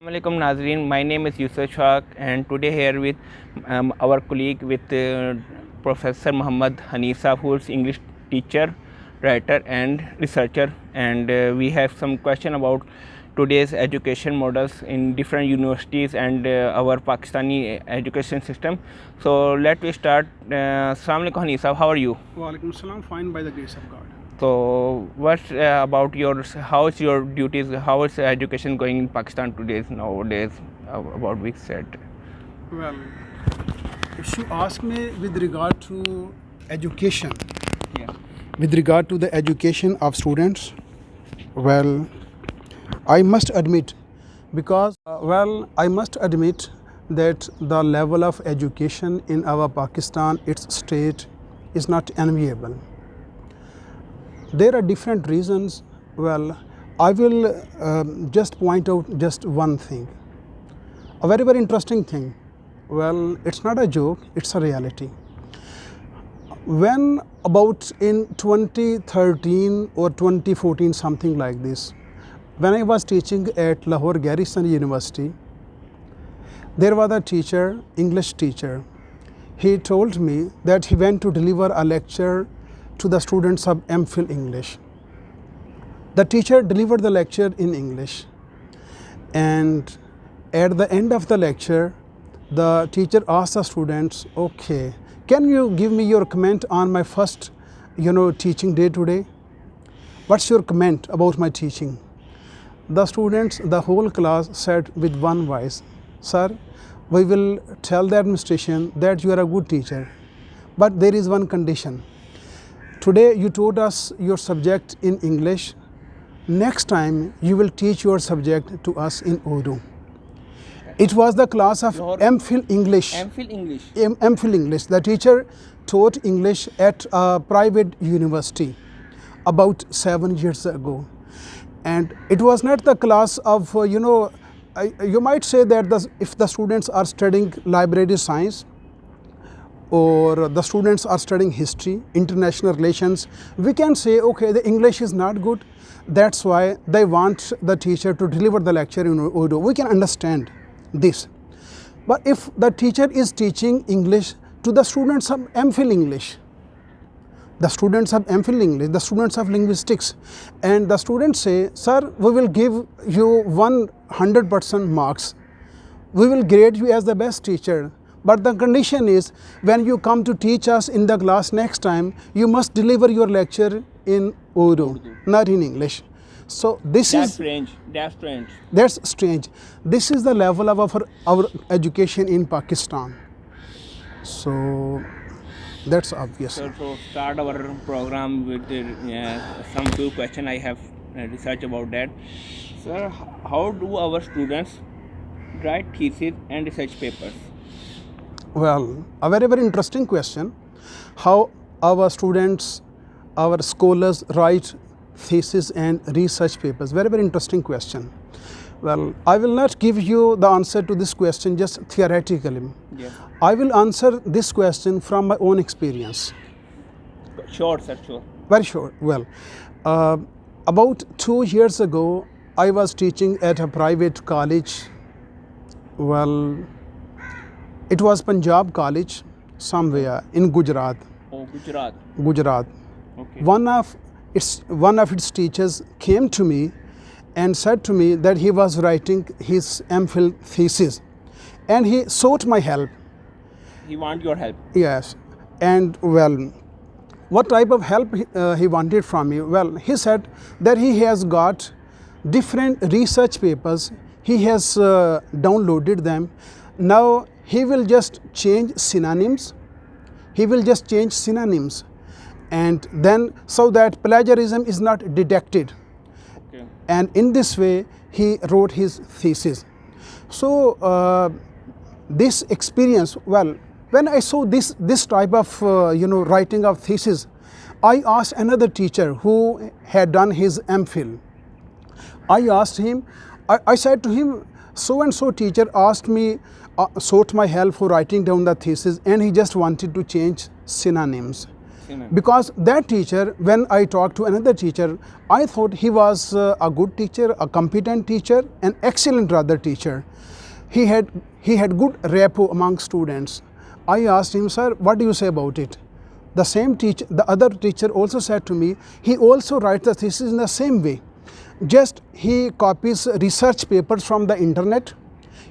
Assalamualaikum Nazreen, my name is Yusuf Shaq and today here with our colleague with Professor Muhammad Hanisa, who is English teacher, writer and researcher, and we have some question about today's education models in different universities and our Pakistani education system. So let me start. Assalamualaikum Hanisa, how are you? Walaikum salam, fine by the grace of God. So what's about your, how is your duties, how is education going in Pakistan nowadays, about which said? Well, if you ask me with regard to education, Yeah. with regard to the education of students, well, I must admit, I must admit that the level of education in our Pakistan, its state, is not enviable. There are different reasons. Well, I will just point out just one thing, a very, very interesting thing. Well, it's not a joke, it's a reality. When about in 2013 or 2014, something like this, when I was teaching at Lahore Garrison University, there was a teacher, English teacher. He told me that he went to deliver a lecture to the students of MPhil English. The teacher delivered the lecture in English, and at the end of the lecture, the teacher asked the students, okay, can you give me your comment on my first teaching day today? What's your comment about my teaching? The students, the whole class said with one voice, sir, we will tell the administration that you are a good teacher, but there is one condition. Today you taught us your subject in English. Next time you will teach your subject to us in Urdu. It was the class of MPhil English. MPhil English. MPhil English. The teacher taught English at a private university about 7 years ago. And it was not the class of, you might say that if the students are studying library science, or the students are studying history, international relations, we can say, okay, the English is not good, that's why they want the teacher to deliver the lecture in Urdu. We can understand this. But if the teacher is teaching English to the students of MPhil English, the students of MPhil English, the students of linguistics, and the students say, sir, we will give you 100% marks, we will grade you as the best teacher, but the condition is when you come to teach us in the class next time, you must deliver your lecture in Urdu, not in English. So this That's is strange. That's strange. That's strange. This is the level of our education in Pakistan. So that's obvious. So to start our program with some few questions, I have research about that. Sir, how do our students write thesis and research papers? Well, a very, very interesting question. How our students, our scholars write thesis and research papers. Very, very interesting question. Well, I will not give you the answer to this question just theoretically. Yes. I will answer this question from my own experience. Sure, sir, sure. Very short. Well, about 2 years ago, I was teaching at a private college. Well, it was Punjab College, somewhere in Gujarat. Oh, Gujarat. Gujarat. Okay. One of its teachers came to me and said to me that he was writing his MPhil thesis, and he sought my help. He want your help. Yes, and well, what type of help he wanted from me? Well, he said that he has got different research papers. He has downloaded them. Now he will just change synonyms. And then so that plagiarism is not detected. Okay. And in this way he wrote his thesis. So this experience, well, when I saw this type of writing of thesis, I asked another teacher who had done his MPhil. I asked him, I said to him, so and so teacher asked me, sought my help for writing down the thesis, and he just wanted to change synonyms. Because that teacher, when I talked to another teacher, I thought he was a good teacher, a competent teacher, an excellent rather teacher. He had good rapport among students. I asked him, sir, what do you say about it? The same teacher, the other teacher also said to me, he also writes the thesis in the same way. Just he copies research papers from the internet,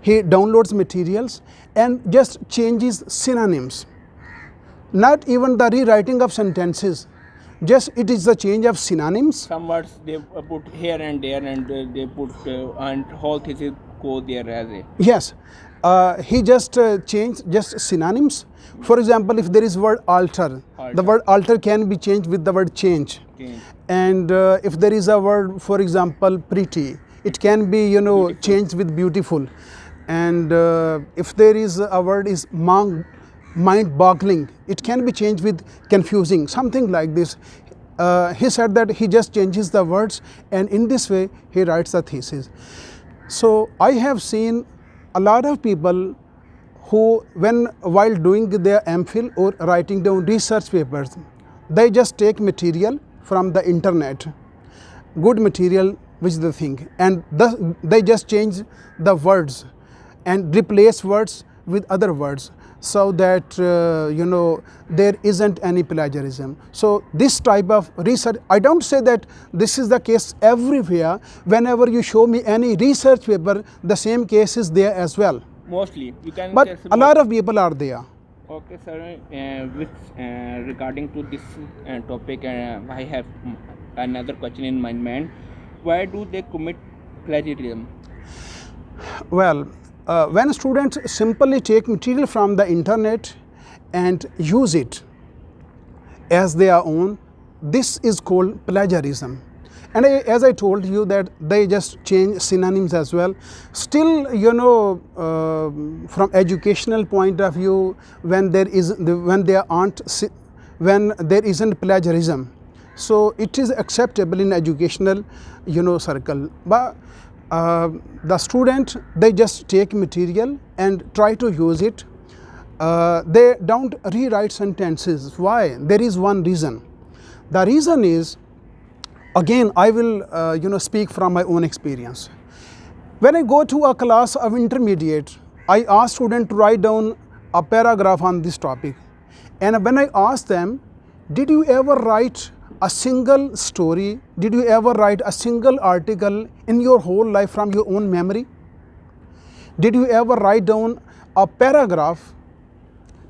he downloads materials and just changes synonyms. Not even the rewriting of sentences, just it is the change of synonyms. Some words they put here and there, and they put and whole thesis go there as a. Yes, he just changed just synonyms. For example, if there is word alter, the word alter can be changed with the word change. And if there is a word, for example, pretty, it can be beautiful. Changed with beautiful. And if there is a word is mind-boggling, it can be changed with confusing, something like this. He said that he just changes the words, and in this way he writes the thesis. So I have seen a lot of people who, while doing their MPhil or writing down research papers, they just take material from the internet, good material which they think, and thus they just change the words and replace words with other words, so that there isn't any plagiarism. So this type of research, I don't say that this is the case everywhere. Whenever you show me any research paper, the same case is there as well. Mostly, you can. But a lot of people are there. Okay, sir. Regarding to this topic, I have another question in my mind. Why do they commit plagiarism? Well, when students simply take material from the internet and use it as their own, this is called plagiarism. And as I told you that they just change synonyms as well. Still, from educational point of view, when there isn't plagiarism, so it is acceptable in educational circle. But the student, they just take material and try to use it. They don't rewrite sentences. Why? There is one reason. The reason is, again, I will speak from my own experience. When I go to a class of intermediate, I ask students to write down a paragraph on this topic. And when I ask them, did you ever write a single story? Did you ever write a single article in your whole life from your own memory? Did you ever write down a paragraph?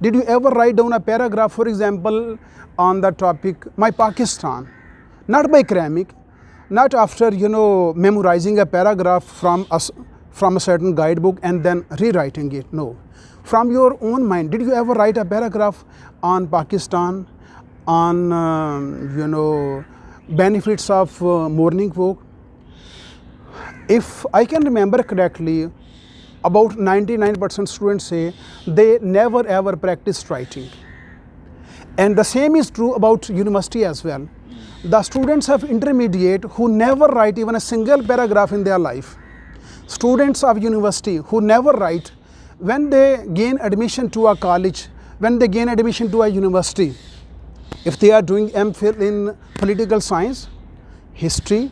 Did you ever write down a paragraph, for example, on the topic, my Pakistan? Not by cramming, not after memorizing a paragraph from a certain guidebook and then rewriting it. No, from your own mind. Did you ever write a paragraph on Pakistan, on benefits of morning walk? If I can remember correctly, about 99% students say they never ever practiced writing. And the same is true about university as well. The students of intermediate who never write even a single paragraph in their life, students of university who never write, when they gain admission to a college, when they gain admission to a university, if they are doing MPhil in political science, history,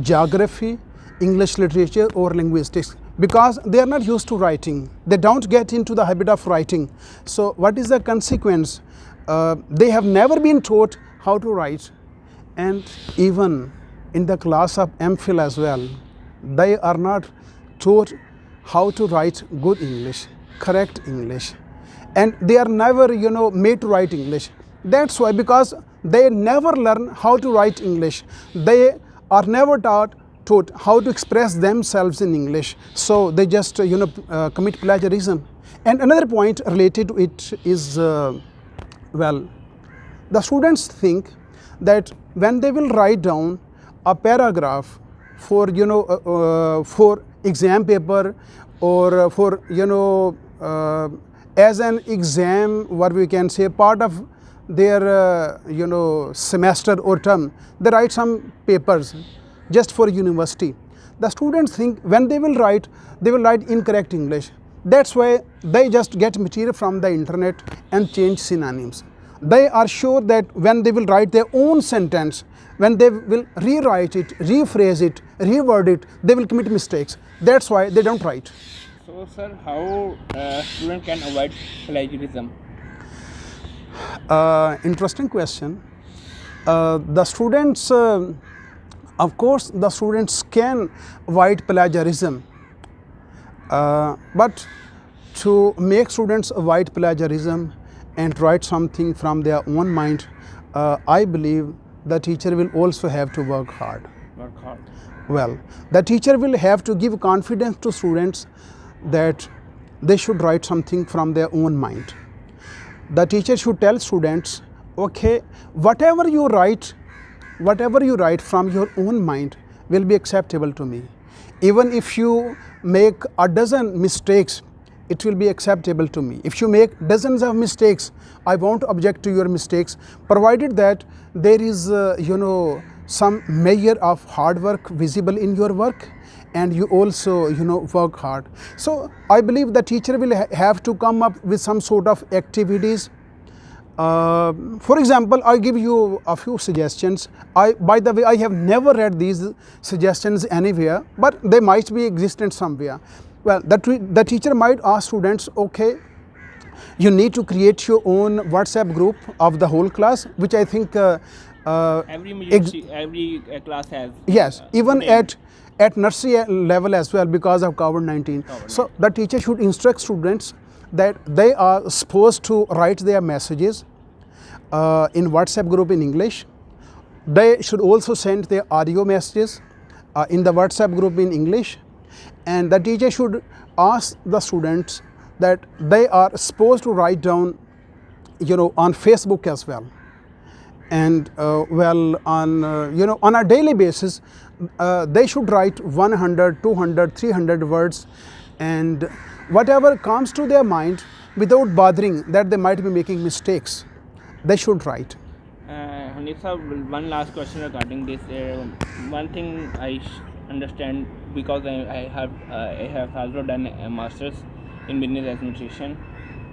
geography, English literature or linguistics, because they are not used to writing, they don't get into the habit of writing. So what is the consequence? They have never been taught how to write. And even in the class of MPhil as well, they are not taught how to write good English, correct English. And they are never, made to write English. That's why, because they never learn how to write English. They are never taught how to express themselves in English. So they just, commit plagiarism. And another point related to it is, the students think that when they will write down a paragraph for for exam paper or for as an exam, what we can say, part of their semester or term, they write some papers just for university. The students think when they will write incorrect English. That's why they just get material from the internet and change synonyms. they are sure that when they will write their own sentence, when they will rewrite it, rephrase it, reword it, they will commit mistakes. That's why they don't write. So, sir, how student can avoid plagiarism? Interesting question. The students, of course, the students can avoid plagiarism, but to make students avoid plagiarism and write something from their own mind, I believe the teacher will also have to work hard. Work hard. Well, the teacher will have to give confidence to students that they should write something from their own mind. The teacher should tell students, okay, whatever you write from your own mind will be acceptable to me. Even if you make a dozen mistakes, it will be acceptable to me. If you make dozens of mistakes, I won't object to your mistakes, provided that there is, some measure of hard work visible in your work, and you also, work hard. So I believe the teacher will have to come up with some sort of activities. For example, I give you a few suggestions. By the way, I have never read these suggestions anywhere, but they might be existent somewhere. Well, the teacher might ask students, okay, you need to create your own WhatsApp group of the whole class, which I think every class has. Yes, even at nursery level as well, because of COVID-19. So the teacher should instruct students that they are supposed to write their messages in WhatsApp group in English. They should also send their audio messages in the WhatsApp group in English. And the teacher should ask the students that they are supposed to write down, on Facebook as well. And on a daily basis, they should write 100, 200, 300 words, and whatever comes to their mind, without bothering that they might be making mistakes, they should write. Hanisa, one last question regarding this. One thing I understand, because I have also done a master's in business administration.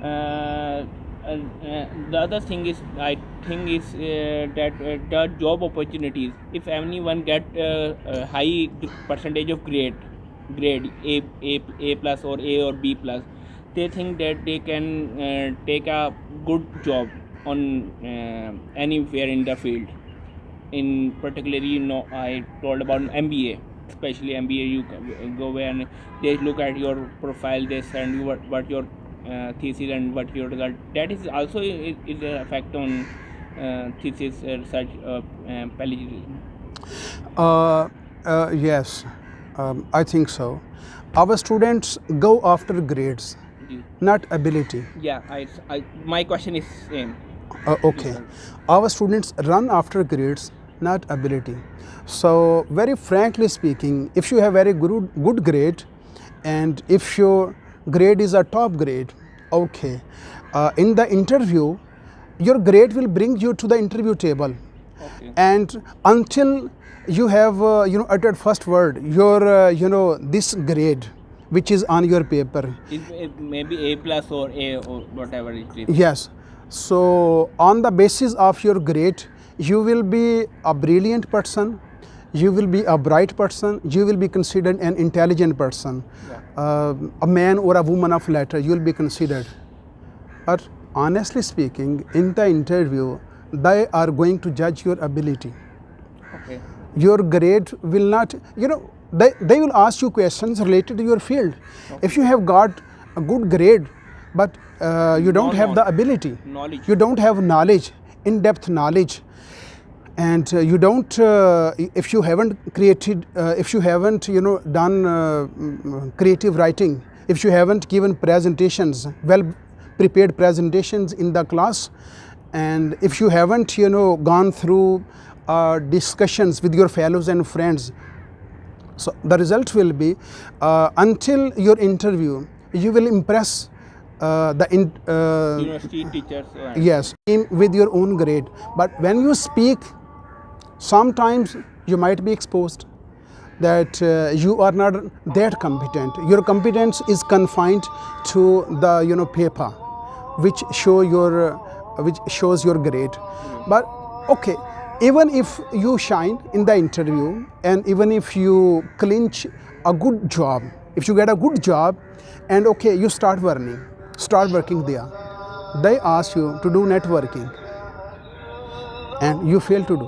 The other thing is, I think, is that the job opportunities. If anyone get a high percentage of grade A plus or A or B plus, they think that they can take a good job on anywhere in the field. In particularly, I told about MBA. Especially MBA, you go where and they look at your profile, they send you what your thesis and what your result. That is also is an effect on thesis research plagiarism. Yes, I think so. Our students go after grades, not ability. Yeah, my question is same. Okay, our students run after grades, not ability. So very frankly speaking, if you have very good grade, and if your grade is a top grade, okay, in the interview, your grade will bring you to the interview table. Okay. And until you have uttered first word, your this grade which is on your paper, it may be A plus or A or whatever it is. Yes. So on the basis of your grade, you will be a brilliant person, you will be a bright person, you will be considered an intelligent person, a man or a woman of letter, you will be considered. But honestly speaking, in the interview, they are going to judge your ability. Okay. Your grade will not, they will ask you questions related to your field. Okay. If you have got a good grade, but you don't have the ability, you don't have knowledge, in-depth knowledge, and you don't, if you haven't created, if you haven't done creative writing, if you haven't given presentations, well prepared presentations in the class, and if you haven't gone through discussions with your fellows and friends, so the result will be until your interview you will impress the university teachers. Yes, with your own grade, but when you speak, sometimes you might be exposed that you are not that competent. Your competence is confined to the paper which show your which shows your grade. But okay, even if you shine in the interview and even if you clinch a good job, if you get a good job and okay, you start working there, they ask you to do networking and you fail to do.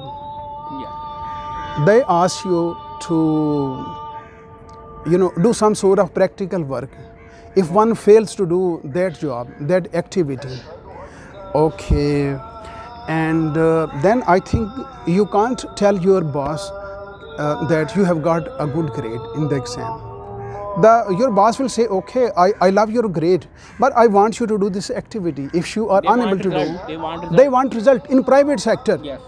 Yeah. They ask you to, you know, do some sort of practical work. If one fails to do that job, that activity, okay, and then I think you can't tell your boss that you have got a good grade in the exam. Your boss will say, okay, I love your grade, but I want you to do this activity. If you are They unable want to result. do, They want result. they want result in private sector. Yes.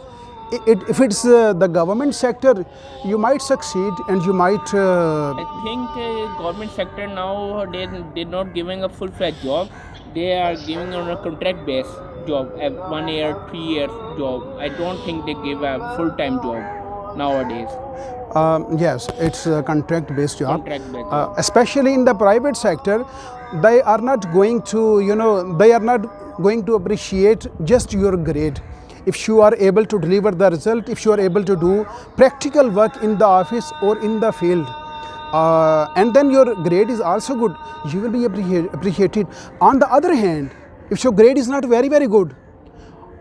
If it's the government sector, you might succeed and you might. I think government sector now they're not giving a full-fledged job. They are giving on a contract base job, a 1 year, 3 years job. I don't think they give a full-time job nowadays. Yes, it's a contract-based job. Contract based job. Especially in the private sector, they are not going to, you know, they are not going to appreciate just your grade. If you are able to deliver the result, if you are able to do practical work in the office or in the field, and then your grade is also good, you will be appreciated. On the other hand, if your grade is not very good,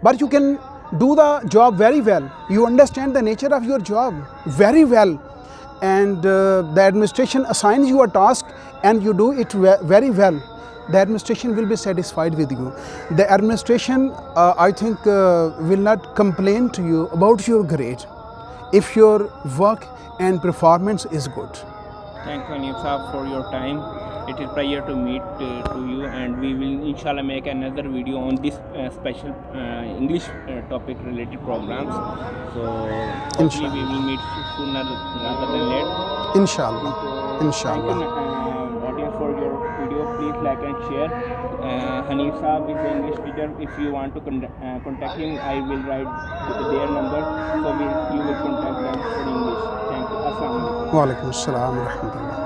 but you can do the job very well, you understand the nature of your job very well, and the administration assigns you a task and you do it very well, the administration will be satisfied with you. The administration, I think, will not complain to you about your grade if your work and performance is good. Thank you, Hanif, for your time. It is a pleasure to meet to you, and we will inshallah make another video on this special English topic related programs. So hopefully we will meet sooner rather than later. Inshallah. Inshallah. Thank you, audience, for your video. Please like and share. Hanif Saab is an English teacher. If you want to contact him, I will write their number, so you will contact them for English. Thank you. Assalamu alaikum. Wa alaikum assalam wa rahmatullah.